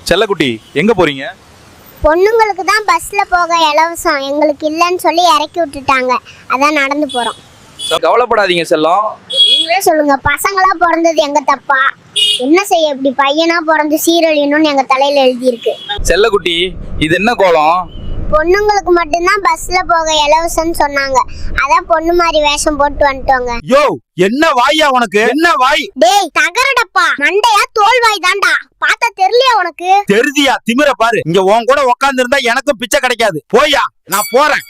செல்லக்குட்டி எங்க போறீங்க? பொண்ணுங்களுக்கு தான் பஸ்ல போக இலவசம், எங்களுக்கு இல்லைன்னு சொல்லி இறக்கி விட்டுட்டாங்க. அதான் நடந்து போறோம். கவலைப்படாதீங்க செல்லம். நீங்களே சொல்லுங்க, பசங்களா பிறந்தது எங்க தப்பா? என்ன செய்ய, இப்படி பையனா பிறந்து சீரழியணும்னு எங்க தலையில எழுதி இருக்கு. செல்லக்குட்டி இது என்ன கோலம்? பொண்ணுங்களுக்கு மட்டும்தான் பஸ்ல போக இலவசம்னு சொன்னாங்க, அதான் பொண்ணு மாதிரி வேஷம் போட்டு வந்துட்டோங்க. யோ, என்ன வாயா உனக்கு? என்ன வாய்? டேய் தகரடப்பா, மண்டையா தோல் வாய் தான்டா. பார்த்தா தெரியலையா உனக்கு? தெரிதியா? திமிர பாரு. இங்க உன் கூட உட்கார்ந்து இருந்தா எனக்கும் பிச்சை கிடைக்காது. போயா, நான் போறேன்.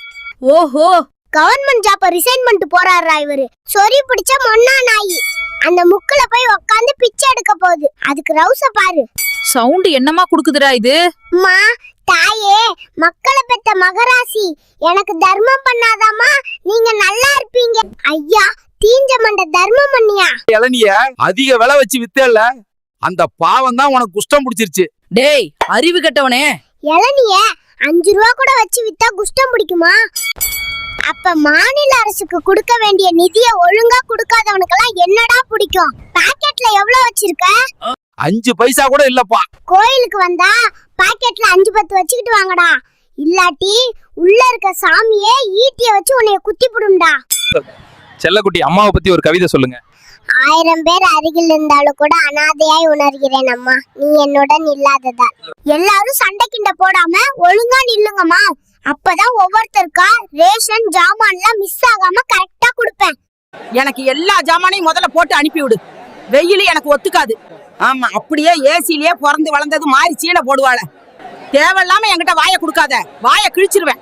ஓஹோ, கவர்மெண்ட் ஜாப்ப ரிசைன் பண்ணிட்டு போறாரா இவரு? சொறி பிடிச்ச மொன்னா நாயி. அந்த முக்குல போய் உட்கார்ந்து பிச்சை எடுக்க போகுது. அதுக்கு ரவுச பாரு. சவுண்ட் என்னமா குடுக்குதுடா இது? அம்மா தாயே, மக்களை பெத்த மகராசி, எனக்கு தர்மம் பண்ணாதாமா நீங்க நல்லா இருப்பீங்க. ஐயா, தீஞ்ச மண்ட தர்மம் பண்ணியா? இளநிய அதிக விலை வச்சு வித்தேல்ல, அந்த பாவம் தான் உனக்கு குஷ்டம் பிடிச்சிருச்சு. டேய் அறிவு கெட்டவனே, இளநிய 5 ரூபா கூட வச்சு வித்தா குஷ்டம் பிடிக்குமா? அப்ப மாநில அரசுக்கு கொடுக்க வேண்டிய நிதியை ஒழுங்கா கொடுக்காதவனுக்கெல்லாம் என்னடா பிடிக்கும்? பாக்கெட்ல எவ்வளவு வச்சிருக்க? 5 பைசா கூட இல்லப்பா. கோயிலுக்கு வந்தா பாக்கெட்ல 5-10 வச்சுக்கிட்டு வாங்கடா, இல்லாட்டி உள்ள இருக்க சாமியே ஈட்டிய வச்சு உன்னைய குத்தி புடும்டா. செல்லக்குட்டி அம்மாவை பத்தி ஒரு கவிதை சொல்லுங்க. 1000 பேர் அருகில் இருந்தாலும் கூட அனாதையாய் உணர்கிறேன் அம்மா, நீ என்னுடன் இல்லாததா. எல்லாரும் சண்டை கிண்ட போடாம ஒழுங்கா நில்லுங்கம்மா, அப்பதான் ஒவ்வொருத்தருக்கா ரேஷன் ஜாமான்லாம் மிஸ் ஆகாம கரெக்டா கொடுப்பேன். எனக்கு எல்லா ஜாமானையும் முதல்ல போட்டு அனுப்பிவிடு. வெயில் எனக்கு ஒத்துக்காது. ஆமா, அப்படியே ஏசிலேயே பிறந்து வளர்ந்தது மாதிரி சீலை போடுவாள. தேவையில்லாம என்கிட்ட வாயை கொடுக்காத, வாயை கிழிச்சிருவேன்.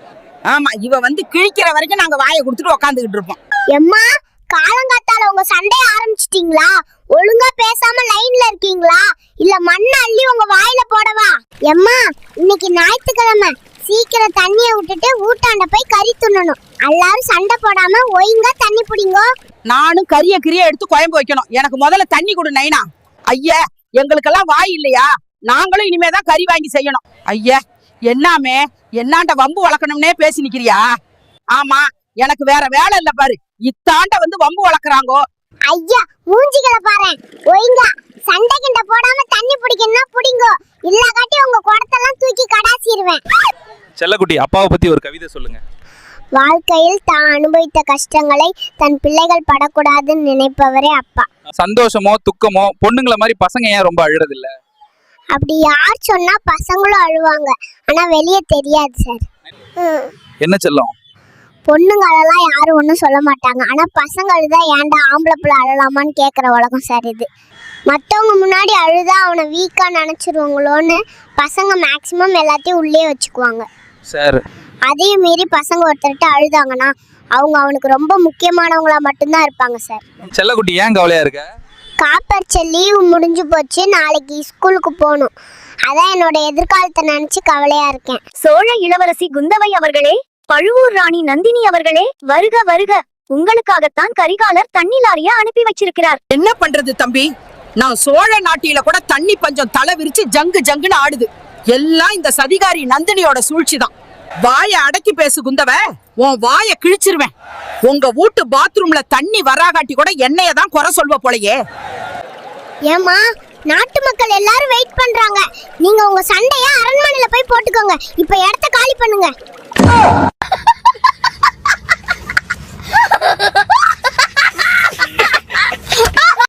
ஆமா, இவ வந்து கிழிக்கிற வரைக்கும் நாங்க வாயை கொடுத்துட்டு உக்காந்துக்கிட்டு இருப்போம். எம்மா, காலங்காத்தால உங்க சண்டைய ஆரம்பிச்சிட்டீங்களா? ஒழுங்கா பேசாம லைன்ல இருக்கீங்களா, இல்ல மண்ணை அள்ளி உங்க வாயில போடவா? எம்மா, இன்னைக்கு ஞாயிற்றுக்கிழமை, சீக்கிரம் தண்ணிய விட்டுட்டு ஊட்டாண்ட போய் கறி துண்ணணும். எல்லாரும் சண்டை போடாம ஒழுங்கா தண்ணி பிடிங்கோ. நானும் கறிய எடுத்து குழம்பு வைக்கணும். எனக்கு முதல்ல தண்ணி கொடு நைனா. ஐயா, எங்களுக்கெல்லாம் வாய் இல்லையா? நாங்களும் இனிமேதான் கறி வாங்கி செய்யணும். ஐயா, என்னாமே என்னாண்ட வம்பு வளர்க்கணும்னே பேசி நிக்கிறியா? ஆமா, எனக்கு வேற வேலை இல்ல பாரு. இத்தாண்ட வந்து வம்பு வளர்க்கறாங்கோ. ஐயா, மூஞ்சிகளை பாரு. ஒழுங்கா சண்டை கிண்ட போடாம தண்ணி பிடிக்கணும்னா பிடிங்கோ, இல்லாட்டி உங்க குடத்தெல்லாம் தூக்கி கடாசிடுவேன். செல்லக்குட்டி அப்பாவை பத்தி ஒரு கவிதை சொல்லுங்க. வாழ்க்கையில் தான் அனுபவித்த கஷ்டங்களை தன் பிள்ளைகள் படக்கூடாதுன்னு நினைப்பவரே அப்பா. சந்தோஷமோ துக்கமோ பொண்ணுங்களை மாதிரி பசங்க ஏன் ரொம்ப அழுறது இல்ல? அப்படி யார் சொன்னா பசங்களும் அழுவாங்க, ஆனா வெளியே தெரியாது சார். என்ன செல்லம்? பொண்ணுங்களெல்லாம் யாரும் ஒன்றும் சொல்ல மாட்டாங்க, ஆனா பசங்க அழுதா ஏன்டா ஆம்பளை பிள்ளை அழலாமான்னு கேட்குற உலகம் சார் இது. மற்றவங்க முன்னாடி அழுதா அவனை வீக்கா நினைச்சிருவாங்களோன்னு பசங்க மேக்சிமம் எல்லாத்தையும் உள்ளே வச்சுக்குவாங்க சார். அதையும் மீறி பசங்க ஒருத்தர்கிட்ட அழுதாங்கன்னா அவங்க அவனுக்கு ரொம்ப முக்கியமானவங்களா மட்டும்தான் இருப்பாங்க சார். செல்லக்குட்டி ஏன் கவலையா இருக்க? காப்பரிச்ச லீவு முடிஞ்சு போச்சு, நாளைக்கு ஸ்கூலுக்கு போகணும். அதான் என்னோட எதிர்காலத்தை நினைச்சு கவலையா இருக்கேன். சோழ இளவரசி குந்தவை அவர்களே, பழுவூர் ராணி நந்தினி அவர்களே, வருக வருக. உங்களுக்காகத்தான் கரிகாலர் தண்ணி லாரிய அனுப்பி வச்சிருக்கிறார். என்ன பண்றது தம்பி, நான் சோழ நாட்டில கூட தண்ணி பஞ்சம் தலை விரிச்சு ஜங்கு ஜங்குன்னு ஆடுது. எல்லாம் இந்த சதிகாரி நந்தினியோட சூழ்ச்சி தான். வாய அடக்கி பேசு குந்தவ, உன் வாய கிழிச்சிருவேன். உங்க வீட்டு பாத்ரூம்ல தண்ணி வராகாட்டி கூட என்னைய தான் குறை சொல்வ போலயே. ஏமா, நாட்டு மக்கள் எல்லாரும் வெயிட் பண்றாங்க, நீங்க உங்க சண்டைய அரண்மனையில போய் போட்டுக்கோங்க. இப்ப இடத்த காலி பண்ணுங்க.